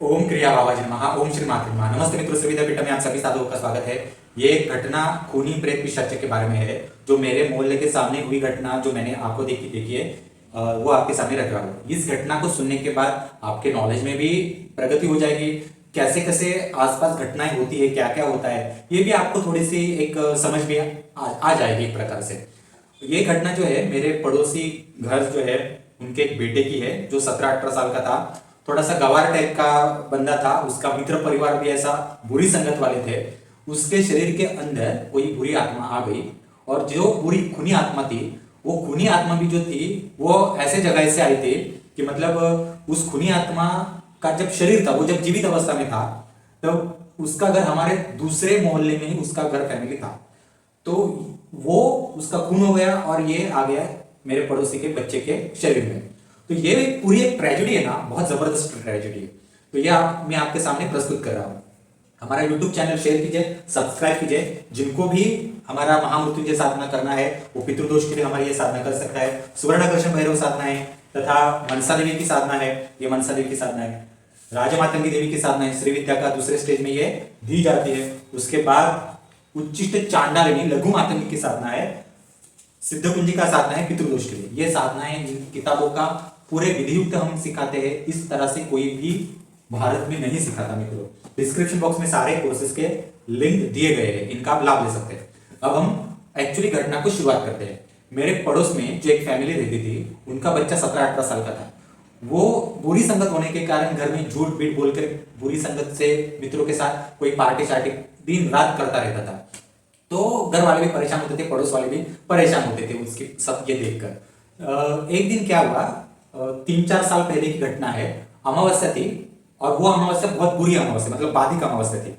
ओम क्रिया बाबाजी नमः। ओम श्री मातृ नमः। नमस्ते मित्रों, श्री विद्यापीठ में आप सभी साधुओं का स्वागत है। ये घटना खूनी प्रेत पिशाच के बारे में है, जो मेरे मोहल्ले के सामने हुई घटना, जो मैंने आपको देखी है। वो आपके सामने रख रहा हूँ। इस घटना को सुनने के बाद आपके नॉलेज में भी प्रगति हो जाएगी। कैसे कैसे आसपास घटनाएं होती है, क्या क्या होता है, ये भी आपको थोड़ी सी एक समझ में आ जाएगी एक प्रकार से। ये घटना जो है मेरे पड़ोसी घर जो है उनके एक बेटे की है, जो 17-18 साल का था। थोड़ा सा गवार टाइप का बंदा था। उसका मित्र परिवार भी ऐसा बुरी संगत वाले थे। उसके शरीर के अंदर कोई बुरी आत्मा आ गई, और जो बुरी खूनी आत्मा थी, वो खूनी आत्मा भी जो थी वो ऐसे जगह से आई थी कि मतलब उस खूनी आत्मा का जब शरीर था, वो जब जीवित अवस्था में था, तब उसका घर हमारे दूसरे मोहल्ले में ही उसका घर फैमिली था। तो वो उसका खून हो गया और ये आ गया मेरे पड़ोसी के बच्चे के शरीर में। तो ये पूरी एक ट्रेजेडी है ना, बहुत जबरदस्त ट्रेजेडी है। तो ये मैं आपके सामने प्रस्तुत कर रहा हूँ। हमारा यूट्यूब चैनल शेयर कीजिए, सब्सक्राइब कीजिए। जिनको भी हमारा महामृत्युंजय साधना करना है, वो पितृदोष के लिए हमारी ये साधना कर सकता है। सुवर्णाकर्षण भैरव साधना है, तथा मनसा देवी की साधना है। ये मनसा देवी की साधना है। राजमातंगी देवी की साधना है। श्री विद्या का दूसरे स्टेज में ये दी जाती है। उसके बाद उच्चिष्ट चांडालिनी लघु मातंगी की साधना है। सिद्ध कुंजी का साधना है पितृदोष के लिए। ये साधनाएं इन किताबों का पूरे विधियुक्त हम सिखाते हैं। इस तरह से कोई भी भारत में नहीं सिखाता मित्रों। डिस्क्रिप्शन बॉक्स में सारे कोर्सेज के लिंक दिए गए हैं, इनका आप लाभ ले सकते हैं। अब हम एक्चुअली घटना को शुरुआत करते हैं। मेरे पड़ोस में जो एक फैमिली रहती थी, उनका बच्चा 17-18 साल का था। वो बुरी संगत होने के कारण घर में झूठ पीट बोलकर बुरी संगत से मित्रों के साथ कोई पार्टी शार्टी दिन रात करता रहता था। तो घर वाले भी परेशान होते थे, पड़ोस वाले भी परेशान होते थे उसकी सब ये देखकर। एक दिन क्या हुआ, 3-4 साल पहले की घटना है। अमावस्या थी, और वो अमावस्या बहुत बुरी अमावस्या, मतलब बाधिक अमावस्या थी।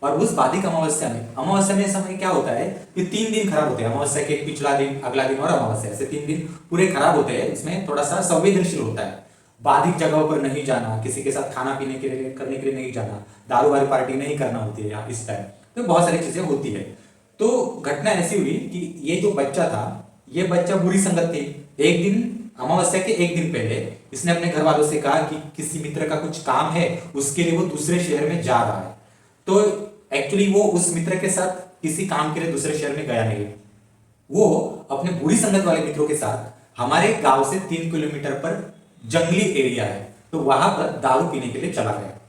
और उस बाधिक अमावस्या में समय क्या होता है कि 3 दिन खराब होते हैं। अमावस्या के पिछला दिन, अगला दिन और अमावस्या, ऐसे 3 दिन पूरे खराब होते हैं। इसमें थोड़ा सा संवेदनशील होता है। बाधिक जगहों पर नहीं जाना, किसी के साथ खाना पीने के लिए करने के लिए नहीं जाना, दारू वाली पार्टी नहीं करना होती है यहाँ इस टाइम। तो बहुत सारी चीजें होती है। तो घटना ऐसी हुई कि ये जो बच्चा था, ये बच्चा बुरी संगत थी। एक दिन, अमावस्या के एक दिन पहले, इसने अपने घर वालों से कहा कि किसी मित्र का कुछ काम है, उसके लिए वो दूसरे शहर में जा रहा है। तो एक्चुअली वो उस मित्र के साथ किसी काम के लिए दूसरे शहर में गया नहीं। वो अपने बुरी संगत वाले मित्रों के साथ हमारे गांव से 3 किलोमीटर पर जंगली एरिया है, तो वहां पर दारू पीने के लिए चला गया।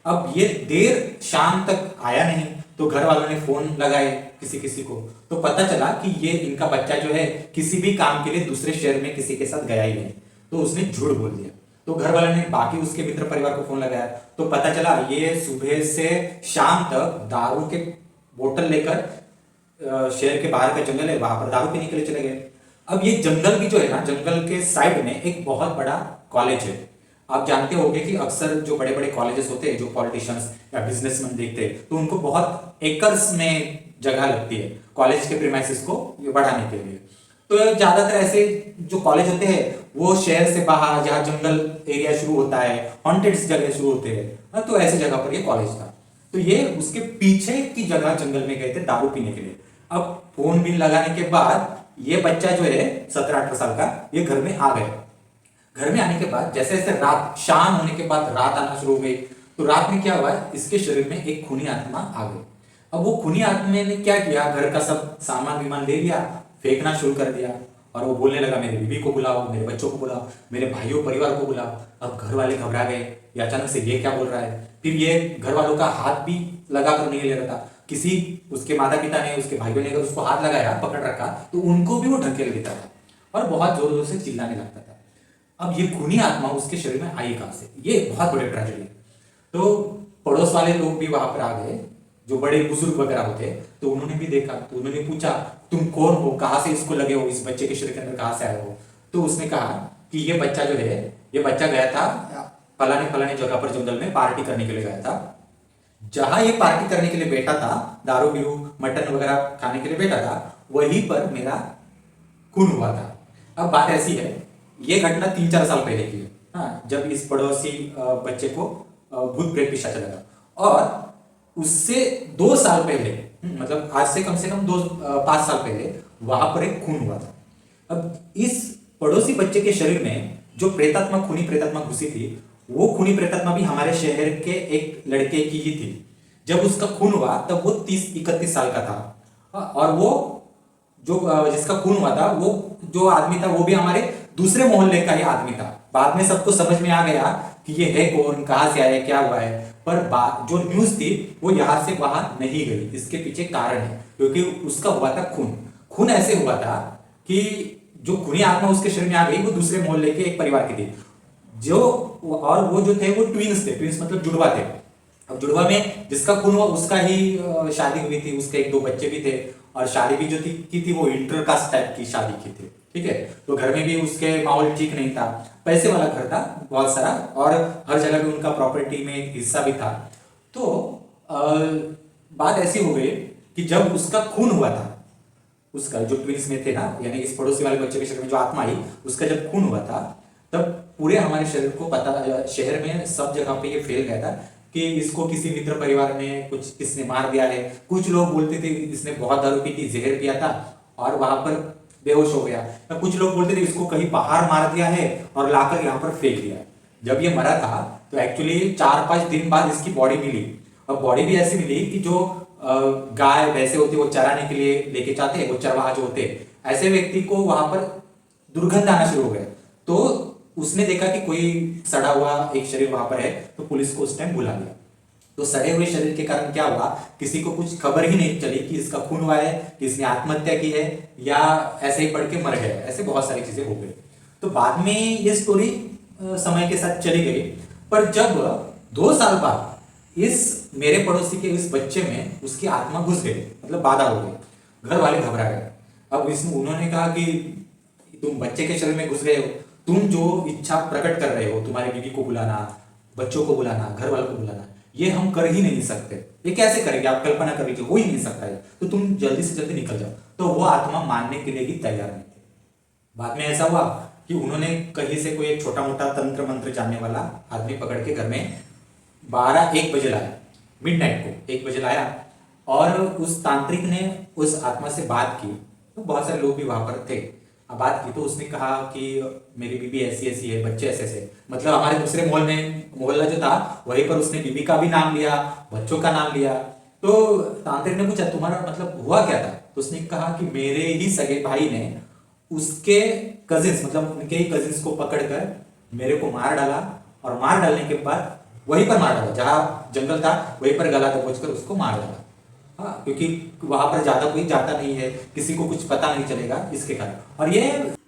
अब ये देर शाम तक आया नहीं, तो घर वालों ने फोन लगाए किसी किसी को, तो पता चला कि ये इनका बच्चा जो है किसी भी काम के लिए दूसरे शहर में किसी के साथ गया ही नहीं। तो उसने झूठ बोल दिया। तो घर वालों ने बाकी उसके मित्र परिवार को फोन लगाया, तो पता चला ये सुबह से शाम तक दारू के बोतल लेकर शहर के बाहर का जंगल है, वहां पर दारू पीने के लिए चले गए। अब ये जंगल भी जो है ना, जंगल के साइड में एक बहुत बड़ा कॉलेज है। आप जानते होंगे कि अक्सर जो बड़े बड़े कॉलेजेस होते हैं, जो पॉलिटिशियंस या बिजनेसमैन देखते हैं, तो उनको बहुत एकर्स में जगह लगती है कॉलेज के प्रीमाइसेस को बढ़ाने के लिए। तो ज्यादातर ऐसे जो कॉलेज होते हैं वो शहर से बाहर, जहाँ जंगल एरिया शुरू होता है, हॉन्टेड जगह शुरू होते हैं, तो ऐसे जगह पर ये कॉलेज था। तो ये उसके पीछे की जगह जंगल में गए थे दारू पीने के लिए। अब फोन बिन लगाने के बाद ये बच्चा जो है 17-18 साल का, ये घर में आ गए। घर में आने के बाद जैसे जैसे रात, शाम होने के बाद रात आना शुरू हो गई, तो रात में क्या हुआ, इसके शरीर में एक खूनी आत्मा आ गई। अब वो खूनी आत्मा ने क्या किया, घर का सब सामान विमान ले लिया, फेंकना शुरू कर दिया। और वो बोलने लगा, मेरे बीवी को बुलाओ, मेरे बच्चों को बुलाओ, मेरे भाइयों परिवार को बुलाओ। अब घर वाले घबरा गए, ये अचानक से ये क्या बोल रहा है। फिर ये घर वालों का हाथ भी लगा कर नहीं ले रहा था। किसी उसके माता पिता ने, उसके भाइयों ने अगर उसको हाथ लगाया, पकड़ रखा, तो उनको भी वो ढकेल देता था और बहुत जोर जोर से चिल्लाने लगता था। अब ये खूनी आत्मा उसके शरीर में आई कहां से, ये बहुत बड़ी ट्रेजेडी है। तो पड़ोस वाले लोग भी वहां पर आ गए, जो बड़े बुजुर्ग वगैरह होते, तो उन्होंने भी देखा। तो उन्होंने पूछा, तुम कौन हो, कहां से इसको लगे हो, इस बच्चे के शरीर के अंदर कहां से आए हो। तो उसने कहा कि ये बच्चा जो है, ये बच्चा गया था फलाने फलाने जगह पर जंगल में पार्टी करने के लिए गया था। जहां ये पार्टी करने के लिए बैठा था, दारू बीरू मटन वगैरह खाने के लिए बैठा था, वहीं पर मेरा खून हुआ था। अब बात ऐसी है, ये घटना 3-4 साल पहले की है। हाँ, जब इस पड़ोसी बच्चे को भूत प्रेत पिशाच लगा। और उससे 2 साल पहले, मतलब आज से कम 5 साल पहले, वहां पर एक खून हुआ था। अब इस पड़ोसी बच्चे के शरीर में जो प्रेतात्मा, खूनी प्रेतात्मा घुसी थी, वो खूनी प्रेतात्मा भी हमारे शहर के एक लड़के की ही थी। जब उसका खून हुआ तब वो 30-31 साल का था। और वो जो जिसका खून हुआ था, वो जो आदमी था वो भी हमारे दूसरे मोहल्ले का ही आदमी था। बाद में सबको समझ में आ गया कि ये है कौन, कहाँ से आया, क्या हुआ है। पर जो न्यूज थी वो यहाँ से वहां नहीं गई। इसके पीछे कारण है क्योंकि उसका हुआ था खून। खून ऐसे हुआ था कि जो खूनी आत्मा उसके शरीर में आ गई वो दूसरे मोहल्ले के एक परिवार की थी। जो और वो जो थे वो ट्विंस थे। ट्विंस मतलब जुड़वा थे। अब जुड़वा में जिसका खून हुआ उसका ही शादी हुई थी, उसके 1-2 बच्चे भी थे। और शादी भी जो थी की थी वो इंटर कास्ट टाइप की शादी की थी। ठीक है। तो घर में भी उसके माहौल ठीक नहीं था। पैसे वाला घर था बहुत सारा, और हर जगह पे उनका प्रॉपर्टी में एक हिस्सा भी था। तो अ, बात ऐसी हो गई कि जब उसका खून हुआ था, उसका जो ट्विंस में थे ना, यानी इस पड़ोसी वाले बच्चे के शरीर में जो आत्मा आई, उसका जब खून हुआ था तब पूरे हमारे शरीर को पता, शहर में सब जगह पे ये फैल गया था कि इसको किसी मित्र परिवार ने कुछ किसने मार दिया है। कुछ लोग बोलते थे इसने बहुत दारू पी थी, जहर पिया था और वहां पर बेहोश हो गया। या कुछ लोग बोलते थे इसको कहीं बाहर मार दिया है और लाकर यहाँ पर फेंक दिया। जब ये मरा था तो एक्चुअली 4-5 दिन बाद इसकी बॉडी मिली। और बॉडी भी ऐसी मिली कि जो गाय भैंसे होती है वो चराने के लिए लेके जाते हैं, वो चरवाहा जो होते हैं, ऐसे व्यक्ति को वहां पर दुर्गंध आना शुरू हो गया। तो उसने देखा कि कोई सड़ा हुआ एक शरीर वहां पर है, तो पुलिस को उस टाइम बुला लिया। तो सड़े हुए शरीर के कारण क्या हुआ, किसी को कुछ खबर ही नहीं चली कि इसका खून हुआ है, कि इसने आत्महत्या की है, या ऐसे ही पड़ के मर गया। ऐसे बहुत सारी चीजें हो गई। तो बाद में ये स्टोरी समय के साथ चली गई। पर जब 2 साल बाद इस मेरे पड़ोसी के इस बच्चे में उसकी आत्मा घुस गई, मतलब बाधा हो गई, घर वाले घबरा गए। अब इसमें उन्होंने कहा कि तुम बच्चे के शरीर में घुस गए हो, तुम जो इच्छा प्रकट कर रहे हो, तुम्हारी बीवी को बुलाना, बच्चों को बुलाना, घर वालों को बुलाना, ये हम कर ही नहीं सकते। ये कैसे करेंगे, आप कल्पना कर लीजिए, हो ही नहीं सकता है। तो तुम जल्दी से जल्दी निकल जाओ। तो वो आत्मा मानने के लिए भी तैयार नहीं थे। बाद में ऐसा हुआ कि उन्होंने कहीं से कोई एक छोटा मोटा तंत्र मंत्र जानने वाला आदमी पकड़ के घर में 12-1 बजे लाया। मिडनाइट को 1 बजे लाया। और उस तांत्रिक ने उस आत्मा से बात की। तो बहुत सारे लोग भी वहां पर थे। अब बात की तो उसने कहा कि मेरी बीबी ऐसी ऐसी है, बच्चे ऐसे ऐसे, मतलब हमारे दूसरे मोहल्ला जो था वहीं पर उसने बीबी का भी नाम लिया, बच्चों का नाम लिया। तो तांत्रिक ने पूछा तुम्हारा मतलब हुआ क्या था। तो उसने कहा कि मेरे ही सगे भाई ने उसके कजिन्स, मतलब उनके ही कजिन्स को पकड़कर मेरे को मार डाला। और मार डालने के बाद वहीं पर मार डाला, जहां जंगल था वहीं पर गला दबोच कर उसको मार डाला। हाँ, क्योंकि वहां पर ज्यादा कोई जाता नहीं है, किसी को कुछ पता नहीं चलेगा इसके कारण।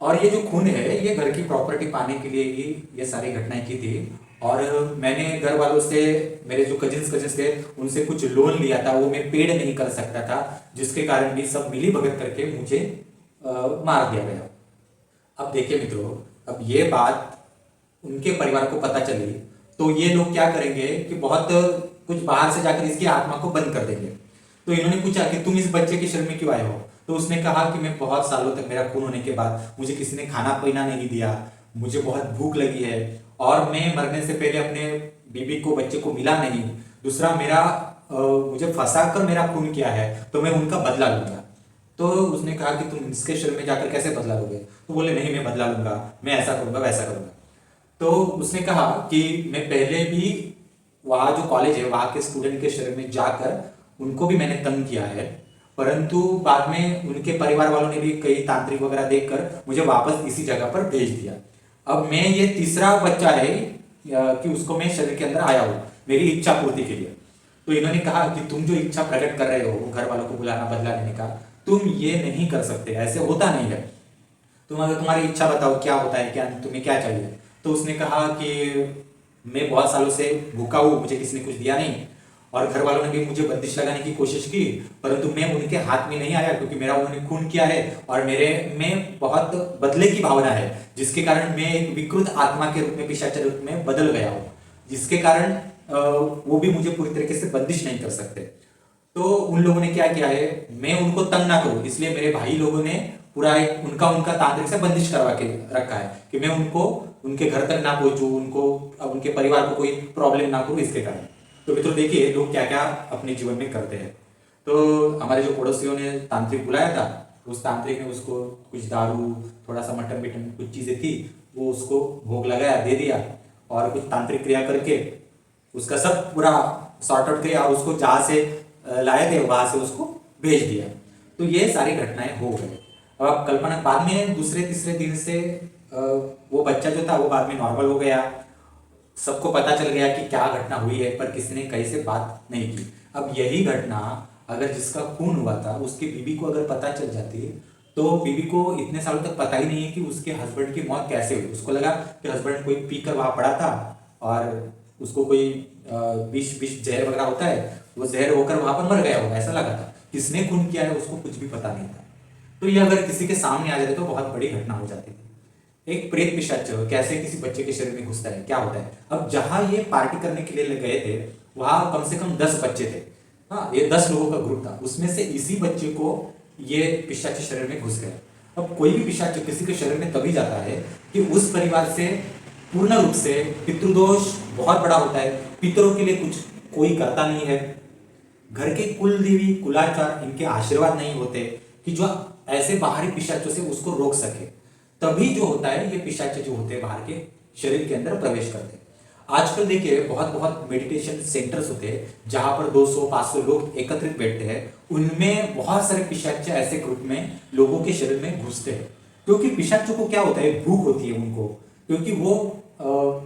और ये जो खून है ये घर की प्रॉपर्टी पाने के लिए ही ये सारी घटनाएं की थी। और मैंने घर वालों से, मेरे जो कजिन्स थे उनसे कुछ लोन लिया था, वो मैं पेड नहीं कर सकता था, जिसके कारण भी सब मिली भगत करके मुझे मार दिया गया। अब देखिए मित्रों, अब ये बात उनके परिवार को पता चली तो ये लोग क्या करेंगे कि बहुत कुछ बाहर से जाकर इसकी आत्मा को बंद कर देंगे। तो इन्होंने पूछा कि तुम इस बच्चे के शरीर में क्यों आए हो। तो उसने कहा कि मैं बहुत सालों तक, मेरा खून होने के बाद मुझे किसी ने खाना पीना नहीं दिया, मुझे बहुत भूख लगी है, और मैं मरने से पहले अपने बीबी को, बच्चे को मिला नहीं। दूसरा मुझे फंसा कर मेरा खून किया है, तो मैं उनका बदला लूंगा। तो उसने कहा कि तुम इसके शरीर में जाकर कैसे बदला लोगे। तो बोले नहीं, मैं बदला लूंगा, मैं ऐसा करूंगा वैसा करूंगा। तो उसने कहा कि मैं पहले भी वहाँ जो कॉलेज है वहाँ के स्टूडेंट के शरीर में जाकर उनको भी मैंने तंग किया है, परंतु बाद में उनके परिवार वालों ने भी कई तांत्रिक वगैरह देखकर मुझे वापस इसी जगह पर भेज दिया। अब मैं ये तीसरा बच्चा है कि उसको मैं शरीर के अंदर आया हूँ मेरी इच्छा पूर्ति के लिए। तो इन्होंने कहा कि तुम जो इच्छा प्रकट कर रहे हो घर वालों को बुलाना, बदला लेने का, तुम ये नहीं कर सकते, ऐसे होता नहीं है। तुम अगर तुम्हारी इच्छा बताओ क्या होता है, क्या तुम्हें क्या चाहिए। तो उसने कहा कि मैं बहुत सालों से भूखा हूँ, मुझे किसी ने कुछ दिया नहीं, और घर वालों ने भी मुझे बंदिश लगाने की कोशिश की, परंतु मैं उनके हाथ में नहीं आया क्योंकि मेरा उन्होंने खून किया है और मेरे में बहुत बदले की भावना है, जिसके कारण मैं एक विकृत आत्मा के रूप में, पिशाच के रूप में बदल गया हूँ, जिसके कारण वो भी मुझे पूरी तरीके से बंदिश नहीं कर सकते। तो उन लोगों ने क्या किया है, मैं उनको तंग ना करूं इसलिए मेरे भाई लोगों ने पूरा एक उनका तांत्रिक से बंदिश करवा के रखा है कि मैं उनको उनके घर तक ना पहुंचूं, उनको उनके परिवार को कोई प्रॉब्लम ना करूं इसके कारण। तो मित्रों देखिए लोग क्या क्या अपने जीवन में करते हैं। तो हमारे जो पड़ोसियों ने तांत्रिक बुलाया था, उस तांत्रिक ने उसको कुछ दारू, थोड़ा सा मटन बिटन कुछ चीजें थी, वो उसको भोग लगाया, दे दिया। और कुछ तांत्रिक क्रिया करके उसका सब पूरा सॉर्ट आउट किया और उसको जहाँ से लाए थे वहां से उसको भेज दिया। तो ये सारी घटनाएं हो गई। अब आप कल्पना, बाद में दूसरे तीसरे दिन से वो बच्चा जो था वो बाद में नॉर्मल हो गया, सबको पता चल गया कि क्या घटना हुई है, पर किसी ने कहीं से बात नहीं की। अब यही घटना अगर जिसका खून हुआ था उसकी बीवी को अगर पता चल जाती तो बीवी को इतने सालों तक पता ही नहीं है कि उसके हस्बैंड की मौत कैसे हुई। उसको लगा कि हस्बैंड कोई पी कर वहां पड़ा था और उसको कोई विष विष जहर वगैरह होता है, वो जहर होकर वहां पर मर गया होगा, ऐसा लगा था। किसने खून किया है उसको कुछ भी पता नहीं था। तो ये अगर किसी के सामने आ जाते तो बहुत बड़ी घटना हो जाती थी। एक प्रेत पिशाच कैसे किसी बच्चे के शरीर में घुसता है, क्या होता है। अब जहां ये पार्टी करने के लिए गए थे वहां कम से कम 10 बच्चे थे। हाँ, ये 10 लोगों का ग्रुप था, उसमें से इसी बच्चे को ये पिशाच शरीर में घुस गया। अब कोई भी पिशाच किसी के शरीर में तभी जाता है कि उस परिवार से पूर्ण रूप से पितृदोष बहुत बड़ा होता है, पितरों के लिए कुछ कोई करता नहीं है, घर के कुल देवी कुलाचार इनके आशीर्वाद नहीं होते कि जो ऐसे बाहरी पिशाचों से उसको रोक सके। तभी जो होता है ये पिशाच जो होते हैं बाहर के शरीर के अंदर प्रवेश करते हैं। आजकल देखिए बहुत बहुत मेडिटेशन सेंटर्स होते हैं जहां पर 200-500 लोग एकत्रित बैठते हैं, उनमें बहुत सारे पिशाच ऐसे ग्रुप में लोगों के शरीर में घुसते हैं। क्योंकि पिशाचों को क्या होता है, भूख होती है उनको, क्योंकि वो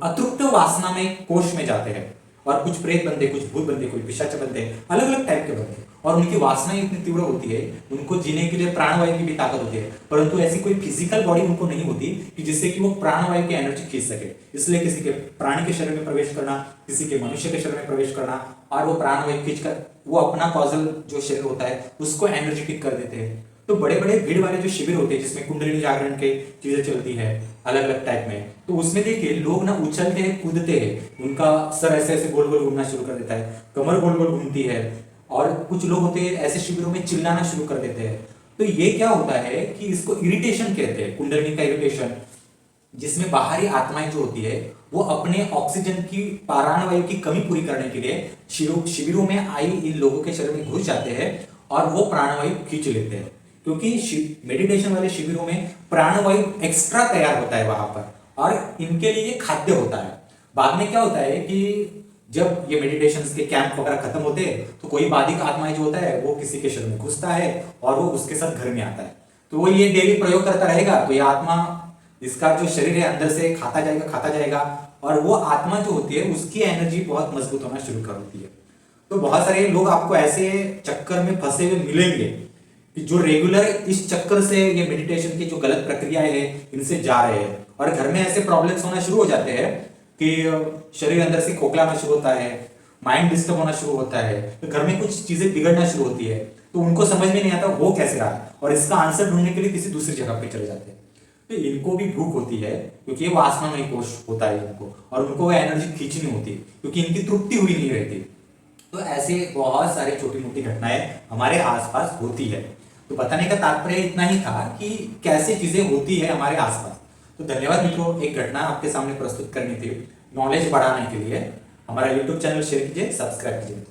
अतृप्त वासना में कोष में जाते हैं। और कुछ प्रेत बनते, कुछ भूत बनते, कुछ पिशाच बनते, अलग अलग टाइप के बनते, और उनकी वासनाएं इतनी तीव्र होती है, उनको जीने के लिए प्राणवायु की भी ताकत होती है, परंतु ऐसी कोई फिजिकल बॉडी उनको नहीं होती कि जिससे कि वो प्राणवायु की एनर्जी खींच सके। इसलिए किसी के प्राणी के शरीर में प्रवेश करना, किसी के मनुष्य के शरीर में प्रवेश करना और वो प्राणवायु खींचकर वो अपना कॉजल जो शरीर होता है उसको एनर्जेटिक कर देते हैं। तो बड़े बड़े भीड़ वाले जो शिविर होते हैं जिसमें कुंडलिनी जागरण के चीजें चलती है अलग अलग टाइप में, तो उसमें देखिए लोग ना उछलते हैं, कूदते हैं, उनका सर ऐसे ऐसे गोल गोल घूमना शुरू कर देता है, कमर गोल गोल घूमती है, और कुछ लोग होते हैं ऐसे शिविरों में चिल्लाना शुरू कर देते हैं। तो ये क्या होता है कि इसको इरिटेशन कहते हैं, कुंडलिनी का इरिटेशन, जिसमें बाहरी आत्माएं जो होती है वो अपने ऑक्सीजन की प्राणवायु की कमी पूरी करने के लिए शिविरों में आई इन लोगों के शरीर में घुस जाते हैं और वो प्राणवायु खींच लेते हैं। क्योंकि मेडिटेशन वाले शिविरों में प्राणवायु एक्स्ट्रा तैयार होता है वहां पर, और इनके लिए खाद्य होता है। बाद में क्या होता है कि जब ये मेडिटेशन के कैंप वगैरह खत्म होते हैं तो कोई बाधिक आत्माएं जो होता है वो किसी के शरीर में घुसता है और वो उसके साथ घर में आता है। तो वो ये डेली प्रयोग करता रहेगा, तो ये आत्मा, इसका जो शरीर है अंदर से खाता जाएगा, और वो आत्मा जो होती है उसकी एनर्जी बहुत मजबूत होना शुरू कर होती है। तो बहुत सारे लोग आपको ऐसे चक्कर में फंसे हुए मिलेंगे कि जो रेगुलर इस चक्कर से ये मेडिटेशन की जो गलत प्रक्रियाएं हैं इनसे जा रहे हैं, और घर में ऐसे प्रॉब्लम्स होना शुरू हो जाते हैं कि शरीर अंदर से खोखलाना शुरू होता है, माइंड डिस्टर्ब होना शुरू होता है, तो घर में कुछ चीजें बिगड़ना शुरू होती है, तो उनको समझ में नहीं आता वो कैसे रहा, और इसका आंसर ढूंढने के लिए किसी दूसरी जगह पे चले जाते हैं। तो इनको भी भूख होती है क्योंकि वो आसमानी कोष होता है इनको, और उनको वो एनर्जी खींचनी होती है क्योंकि इनकी तृप्ति हुई नहीं रहती। तो ऐसे बहुत सारी छोटी मोटी घटनाएं हमारे आसपास होती है। तो बताने का तात्पर्य इतना ही था कि कैसे चीजें होती है हमारे आसपास। तो धन्यवाद मित्रों, एक घटना आपके सामने प्रस्तुत करनी थी, नॉलेज बढ़ाने के लिए। हमारा यूट्यूब चैनल शेयर कीजिए, सब्सक्राइब कीजिए।